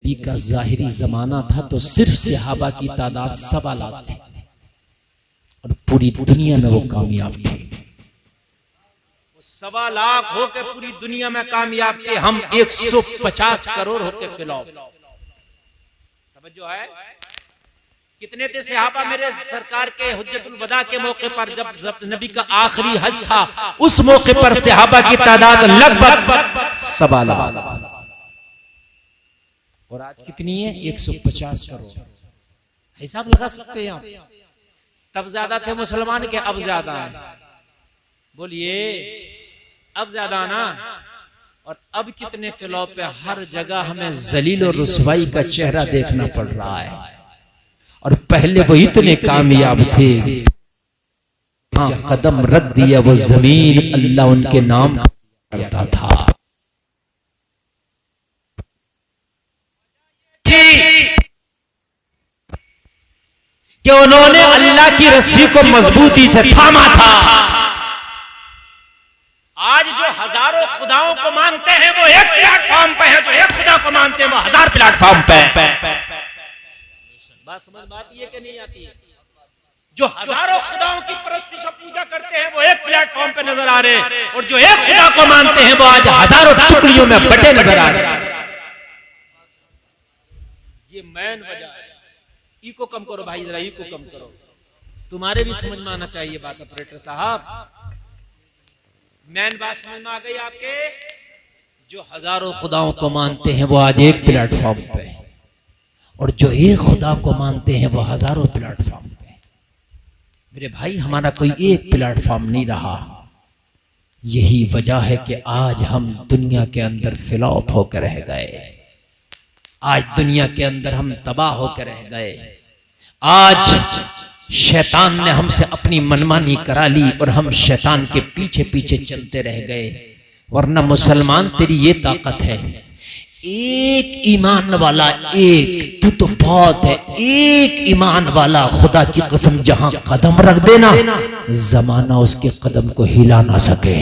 नबी का ज़ाहिरी जमाना था तो सिर्फ सहाबा की तादाद 1.25 लाख थी और पूरी दुनिया में वो कामयाब थे। 1.25 लाख होके पूरी दुनिया में कामयाब थे, हम 150 करोड़ होके फिलहाल। समझो है कितने थे सहाबा मेरे सरकार के हुज्जतुल वदा के मौके पर, जब नबी का आखिरी हज था उस मौके पर सहाबा की तादाद लगभग 1.25 लाख और आज कितनी है? 150 करोड़। हिसाब लगा सकते हैं आप। तब ज्यादा थे मुसलमान के, अब ज्यादा है। बोलिए अब ज्यादा ना। और अब कितने फिलौ पे हर जगह हमें जलील और रुसवाई का चेहरा देखना पड़ रहा है। और पहले वो इतने कामयाब थे, हाँ कदम रख दिया वो जमीन अल्लाह उनके नाम करता था। कि उन्होंने अल्लाह की रस्सी को मजबूती से थामा था। आज जो हजारों खुदाओं को मानते हैं वो एक प्लेटफॉर्म पे है, जो एक खुदा को मानते हैं वो 1000 प्लेटफॉर्म पे। बस समझ बात ये कि नहीं आती है? जो हजारों खुदाओं की परस्तिश और पूजा करते हैं वो एक प्लेटफॉर्म पे नजर आ रहे हैं, और जो एक खुदा को मानते हैं वो आज हजारों टुकड़ियों में बटे नजर आ रहे हैं। ये मैन वजह है। इको कम करो भाई, जरा इको कम करो। तुम्हारे भी समझ में आना चाहिए बात ऑपरेटर साहब। मैन बात समझ में आ गई आपके? जो हजारों खुदाओं को मानते हैं वो आज एक प्लेटफॉर्म पे, और जो एक खुदा को मानते हैं वो हजारों प्लेटफॉर्म पे। मेरे भाई हमारा कोई एक प्लेटफॉर्म नहीं रहा। यही वजह है कि आज हम दुनिया के अंदर फ्लॉप होकर रह गए। आज दुनिया के अंदर हम तबाह होकर रह गए। आज शैतान ने हमसे अपनी मनमानी करा ली और हम शैतान के पीछे पीछे चलते रह गए। वरना मुसलमान तेरी ये ताकत है, एक ईमान वाला, एक तू तो बहुत है, एक ईमान वाला खुदा की कसम जहां कदम रख देना जमाना उसके कदम को हिला ना सके।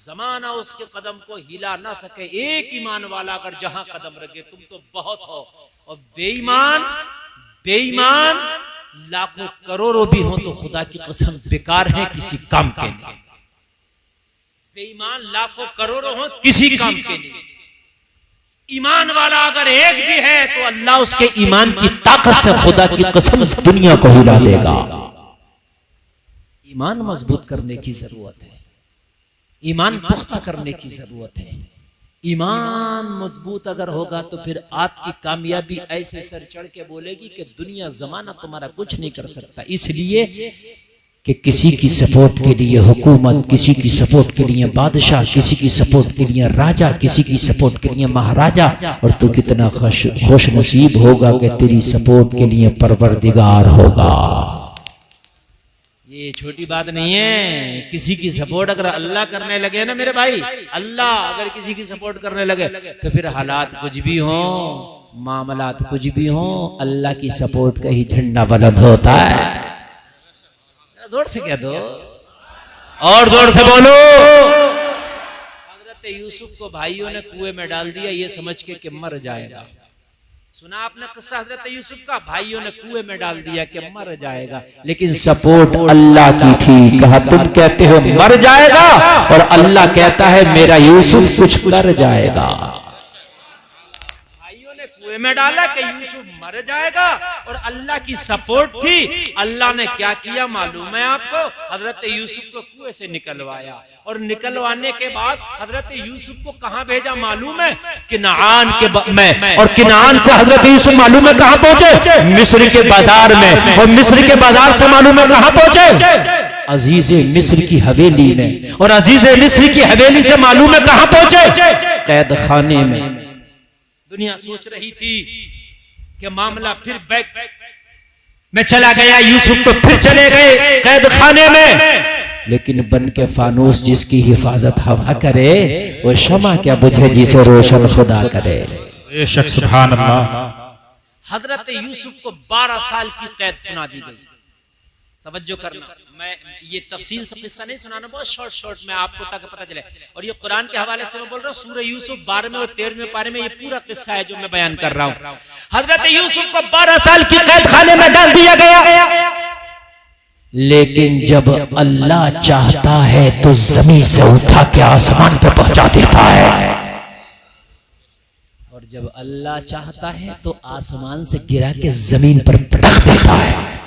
जमाना उसके कदम को हिला ना सके। एक ईमान वाला अगर जहां कदम रखे तुम तो बहुत हो। और बेईमान बेईमान लाखों करोड़ों भी हो तो खुदा की कसम बेकार है, किसी काम के नहीं। बेईमान लाखों करोड़ों हो किसी काम के नहीं। ईमान वाला अगर एक भी है तो अल्लाह उसके ईमान की ताकत से खुदा की कसम दुनिया को हिला देगा। ईमान मजबूत करने की जरूरत है, ईमान पुख्ता करने की जरूरत है। ईमान मजबूत अगर होगा तो फिर आपकी कामयाबी ऐसे सर चढ़ के बोलेगी कि दुनिया जमाना तुम्हारा कुछ नहीं कर सकता। इसलिए कि किसी की सपोर्ट के लिए हुकूमत, किसी की सपोर्ट के लिए बादशाह, किसी की सपोर्ट के लिए राजा, किसी की सपोर्ट के लिए महाराजा, और तू कितना खुश नसीब होगा कि तेरी सपोर्ट के लिए परवरदिगार होगा। ये छोटी बात नहीं है। किसी की सपोर्ट अगर अल्लाह करने लगे ना मेरे भाई, अल्लाह अगर किसी की सपोर्ट करने लगे तो फिर हालात कुछ भी हो, मामलात कुछ भी हो, अल्लाह की सपोर्ट का ही झंडा बुलंद होता है। जोर से कह दो और जोर से बोलो। हजरत यूसुफ को भाइयों ने कुएं में डाल दिया ये समझ के कि मर जाएगा। सुना आपने किस्सा हजरत यूसुफ का? भाइयों ने कुएं में डाल दिया कि मर जाएगा, लेकिन सपोर्ट अल्लाह की थी। कहा तुम कहते हो मर जाएगा और अल्लाह कहता है मेरा यूसुफ कुछ कर जाएगा। भाइयों ने कुएं में डाला कि यूसुफ मर जाएगा और अल्लाह की सपोर्ट थी। अल्लाह ने क्या किया मालूम है आपको? हजरत यूसुफ को कुएं से निकलवाया, और निकलवाने के बाद हजरत यूसुफ को कहां भेजा मालूम है? किनान में। और किनान से हजरत यूसुफ मालूम है कहां पहुंचे? मिस्र के बाजार में। और मिस्र के बाजार से मालूम है कहां पहुंचे? अजीज मिस्र की हवेली में। और अजीज मिस्र की हवेली से मालूम है कहां पहुंचे? कैद खाने में। दुनिया सोच रही थी कि मामला फिर बैक में चला गया, यूसुफ तो फिर चले गए कैद खाने में। लेकिन बन के फानूस जिसकी हिफाजत हवा करे वो शमा क्या बुझे जिसे रोशन खुदा करे। बेशक सुभान अल्लाह। हजरत यूसुफ को 12 साल की कैद सुना दी गई। तवज्जो करना, मैं ये तफसील से किस्सा नहीं सुनाना, बहुत शॉर्ट शॉर्ट में आपको ताकि पता चले। और ये कुरान के हवाले से मैं बोल रहा हूँ, सूरह यूसुफ 12वें और 13वें पारे में ये पूरा किस्सा है जो मैं बयान कर रहा हूँ। हजरत यूसुफ को 12 साल की कैद खाने में डाल दिया गया, लेकिन जब अल्लाह चाहता है तो जमीन से उठा के आसमान पे पहुंचा देता है, और जब अल्लाह चाहता है तो आसमान से गिरा के जमीन पर पटक देता है।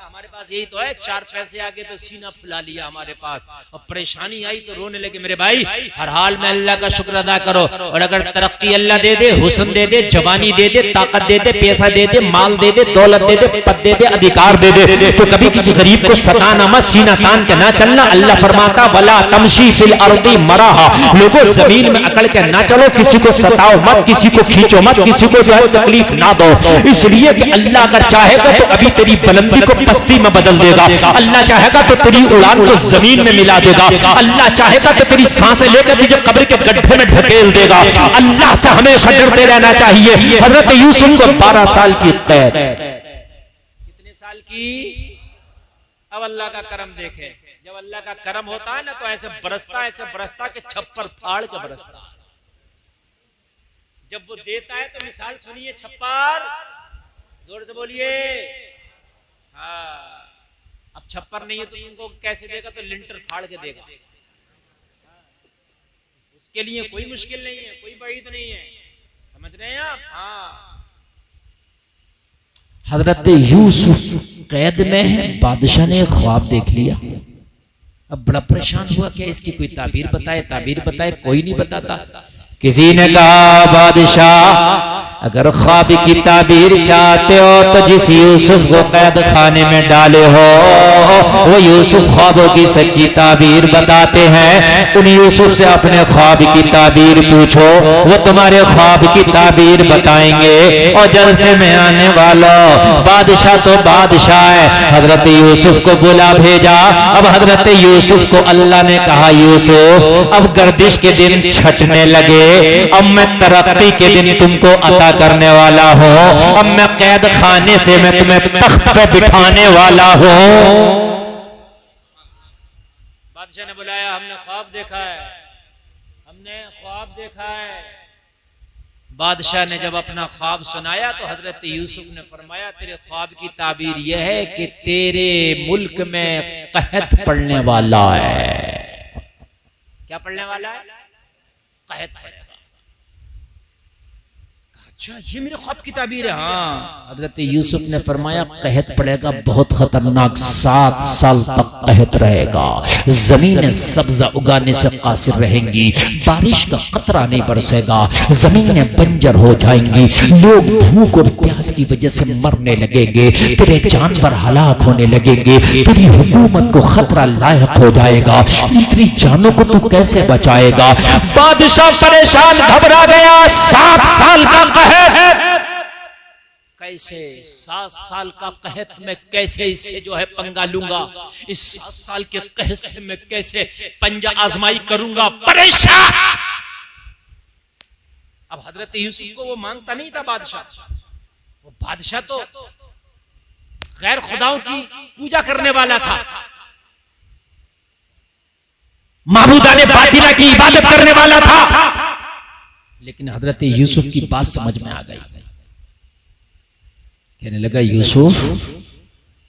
हमारे पास यही तो है, 4 पैसे आगे तो सीना फुला लिया हमारे पास, और परेशानी आई तो रोने लगे। मेरे भाई हर हाल में अल्लाह का शुक्र अदा करो, और अगर तरक्की अल्लाह दे दे, हुस्न दे दे, जवानी दे दे, ताकत दे दे, पैसा दे दे, माल दे दे, दौलत दे दे, पद दे दे, अधिकार दे दे, तो कभी किसी गरीब को सताना मत, सीना तान के ना चलना। अल्लाह फरमाता वला तमशी फिल अर्दी मराहा, लोगों जमीन में अकड़ के ना चलो, किसी को सताओ मत, किसी को खींचो मत, किसी को जो है तकलीफ ना दो, इसलिए कि अल्लाह अगर चाहेगा तो अभी तेरी बुलंदी को पस्ती में बदल देगा, अल्लाह चाहेगा तो तेरी उड़ान को जमीन में मिला देगा, अल्लाह चाहेगा तो तेरी सांसें लेकर तुझे कब्र के गड्ढे में ढकेल देगा। अल्लाह से हमेशा डरते रहना चाहिए। हजरत यूसुफ को 12 साल की कैद, कितने साल की? अब अल्लाह का करम देखे, जब अल्लाह का करम होता है ना तो ऐसे बरसता के छप्पर फाड़ के बरसता। जब वो देता है तो मिसाल सुनिए, छप्पर जोर से बोलिए। हाँ, अब छप्पर नहीं है तो तुमको कैसे देगा? तो लिंटर फाड़ के देगा। उसके लिए कोई मुश्किल नहीं है, कोई बईद नहीं है, समझ रहे हैं आप? हाँ, हजरत यूसुफ कैद में है, बादशाह ने ख्वाब देख लिया। अब बड़ा परेशान हुआ, क्या इसकी कोई ताबीर बताए, कोई नहीं बताता। किसी ने कहा बादशाह अगर ख्वाब की ताबीर चाहते हो तो जिस यूसुफ को कैद खाने में डाले हो वो यूसुफ ख्वाबों की सच्ची ताबीर बताते हैं। उन यूसुफ से अपने ख्वाब की ताबीर पूछो, वो तुम्हारे ख्वाब की ताबीर बताएंगे। और जलसे में आने वाला बादशाह तो बादशाह है, हजरत यूसुफ को बुला भेजा। अब हजरत यूसुफ को अल्लाह ने कहा यूसुफ अब गर्दिश के दिन छटने लगे, अब मैं तरक्की के दिन तुमको अता करने वाला हूँ, अब मैं कैद खाने से मैं तुम्हें तख्त पे बिठाने वाला हूँ। बादशाह ने बुलाया, हमने ख्वाब देखा है, हमने ख्वाब देखा है। बादशाह ने जब अपना ख्वाब सुनाया तो हजरत यूसुफ ने फरमाया तेरे ख्वाब की ताबीर यह है कि तेरे मुल्क में कहत पड़ने वाला है। क्या पड़ने वाला है? कहत पड़ेगा। अच्छा, ये मेरे ख्वाब की ताबीर है। हाँ, हजरत यूसुफ ने फरमाया कहत पड़ेगा, बहुत खतरनाक, 7 साल तक कहत रहेगा, जमीनें सब्जा उगाने से कासिर रहेंगी, बारिश का कतरा नहीं बरसेगा, जमीनें बंजर हो जाएंगी, लोग भूख और प्यास की वजह से मरने लगेंगे, तेरे जानवर हलाक होने लगेंगे, तेरी हुकूमत को खतरा लायक हो जाएगा, इतनी जानों को तू कैसे बचाएगा? बादशाह परेशान घबरा गया। 7 साल का कैसे 7 साल का कहत मैं कैसे इससे जो है पंगा लूंगा, इस 7 साल के कहत से मैं कैसे पंजा आजमाई करूंगा? परेशान। अब हजरत यूसुफ को वो मांगता नहीं था बादशाह, वो बादशाह तो गैर खुदाओं की पूजा करने वाला था, माबूदाने बातिला की इबादत करने वाला था। लेकिन हजरत यूसुफ की बात समझ में आ गई, कहने लगा यूसुफ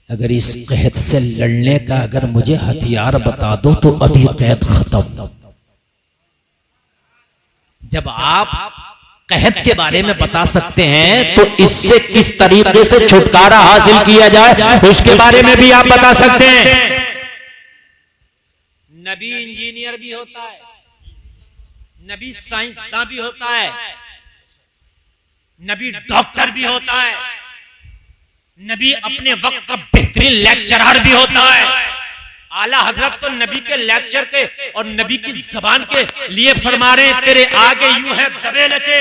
अगर इस कहत से लड़ने का अगर मुझे हथियार बता दो तो अभी कैद खत्म। जब आप कहत के बारे में बता सकते हैं तो इससे किस तरीके से छुटकारा हासिल किया जाए उसके बारे में भी आप बता सकते हैं। नबी इंजीनियर भी होता है, नबी साइंसदान भी होता है, नबी डॉक्टर भी होता है, नबी अपने वक्त का बेहतरीन लेक्चरर भी होता है। आला हजरत तो नबी के लेक्चर के और नबी की जबान के लिए फरमा रहे तेरे आगे यूं है दबे लचे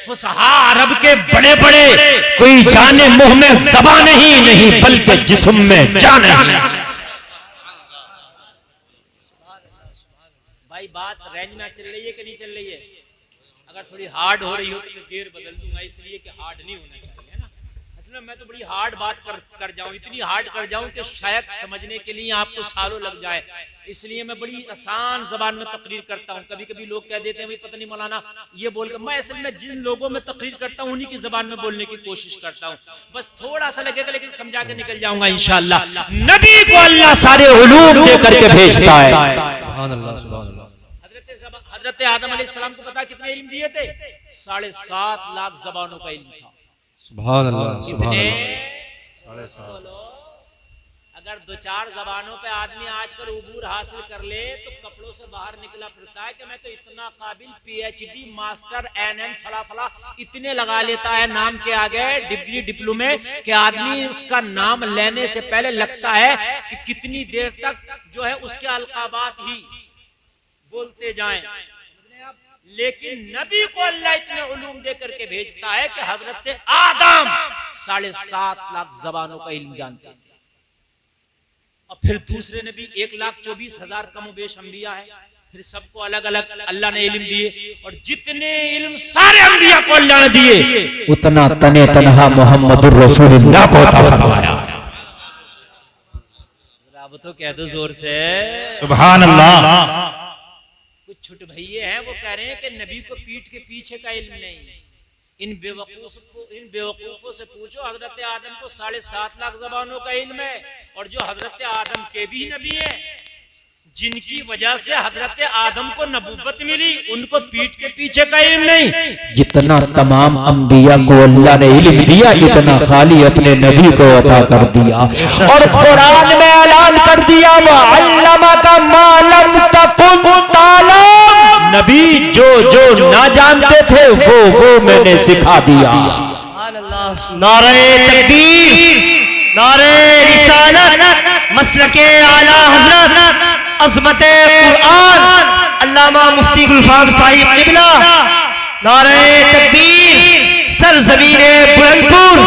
फुसहा अरब के बड़े बड़े, कोई जाने मुंह में ज़बान नहीं बल्कि जिस्म में जान है। भाई बात रेंज में चल रही है कि नहीं चल रही है? अगर थोड़ी हार्ड हो रही हो तो मैं गेयर बदल दूंगा, इसलिए कि हार्ड नहीं होना चाहिए, है ना? असल मैं तो बड़ी हार्ड बात कर जाऊं, इतनी हार्ड कर जाऊं कि शायद समझने के लिए आपको सालों लग जाए, इसलिए मैं बड़ी आसान जबान में तकरीर करता हूं। कभी कभी लोग कह देते हैं भाई पता नहीं मौलाना ये बोल कर, मैं असल में जिन लोगों में तकरीर करता हूं उन्हीं की जबान में बोलने की कोशिश करता हूं, बस थोड़ा सा लगेगा लेकिन समझा के निकल जाऊंगा इंशाअल्लाह। नबी को अल्लाह सारे उलूम दे करके भेजता है। हजरत आदम अलैहिस्सलाम को पता कितने इल्म दिए थे? 7.5 लाख जबानों का इल्म था। सुभान अल्लाह, कितने? सुभान अल्लाह। अगर 2-4 जबानों पे आदमी आजकल उबूर हासिल कर ले तो कपड़ों से बाहर निकला फिरता है कि मैं तो इतना काबिल PhD मास्टर NN फला फला इतने लगा लेता है नाम के आगे डिग्री डिप्लोमे कि आदमी उसका नाम लेने से पहले लगता है कि कितनी देर तक जो है उसके अलकाबात ही बोलते जाएं। लेकिन नबी को अल्लाह इतने उलूम दे करके भेजता है कि हजरत आदम 7.5 लाख जबानों का इल्म जानते हैं, और फिर दूसरे नबी 1,24,000 कमोबेश अंबिया है, फिर सबको अलग अलग अल्लाह ने इल्म दिए, और जितने इल्म सारे अंबिया को अल्लाह ने दिए उतना तने तनहा मोहम्मदुर रसूलुल्लाह को अता फरमाया। अब तो कह दो जोर से सुभान अल्लाह। कुछ छोट भैये हैं वो कह रहे हैं कि नबी को पीठ के पीछे का इल्म नहीं। इन बेवकूफों से पूछो, हजरत आदम को 7.5 लाख जबानों का इल्म है, और जो हजरत आदम के भी नबी हैं, जिनकी वजह से हजरत आदम को नबूवत मिली, उनको पीठ के पीछे का इल्म नहीं। जितना तमाम अंबिया को अल्लाह ने इल्म दिया इतना खाली अपने नबी को अता कर दिया, और कुरान में ऐलान कर दिया वो अल्लमका मा लम तकुन तालम, नबी जो जो ना जानते थे वो मैंने सिखा दिया। नारे तकबीर, नारे रिसालत, मसलके आला हजरत, अज़मते कुरान, अल्लामा मुफ्ती गुलफाम साहिब क़िबला, नारे तकबीर, सरज़मीने बुलंदपुर,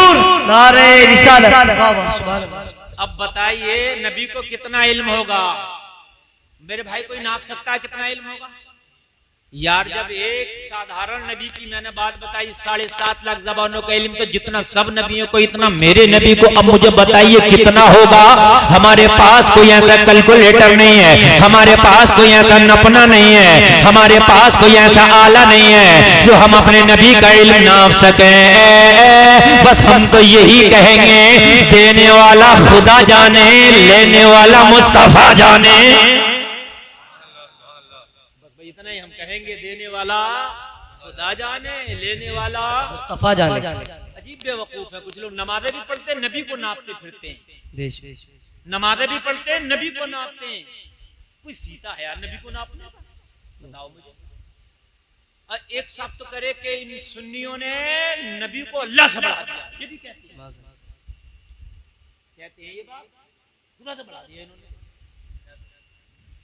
नारे रिसालत। अब बताइए नबी को कितना इल्म होगा? मेरे भाई कोई नाप सकता है कितना इल्म होगा? यार जब एक साधारण नबी की मैंने बात बताई 7.5 लाख जबानों का इल्म, तो जितना सब नबियों को इतना मेरे नबी को अब मुझे बताइए कितना होगा? हमारे पास कोई ऐसा कैलकुलेटर नहीं है, हमारे पास कोई ऐसा नपना नहीं है, हमारे पास कोई ऐसा आला नहीं है जो हम अपने नबी का इल्म नाप सकें। बस हम तो यही कहेंगे देने वाला खुदा जाने, लेने वाला मुस्तफा जाने। इतना ही हम कहेंगे, देने वाला खुदा जाने, लेने वाला मुस्तफा जाने। अजीब बेवकूफ है कुछ लोग, नमाजें भी पढ़ते हैं नबी को नापते फिरते हैं, नमाजें भी पढ़ते हैं नबी को नापते हैं। कोई फीता है यार नबी को नापने का? बताओ मुझे। एक साहब तो करे कि इन सुन्नियों ने नबी को अल्लाह से बढ़ा दिया, ये भी कहते हैं ये बात खुदा से बढ़ा दिया इन्होंने।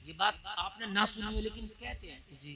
ये बात आपने ना सुनी हो लेकिन कहते हैं जी।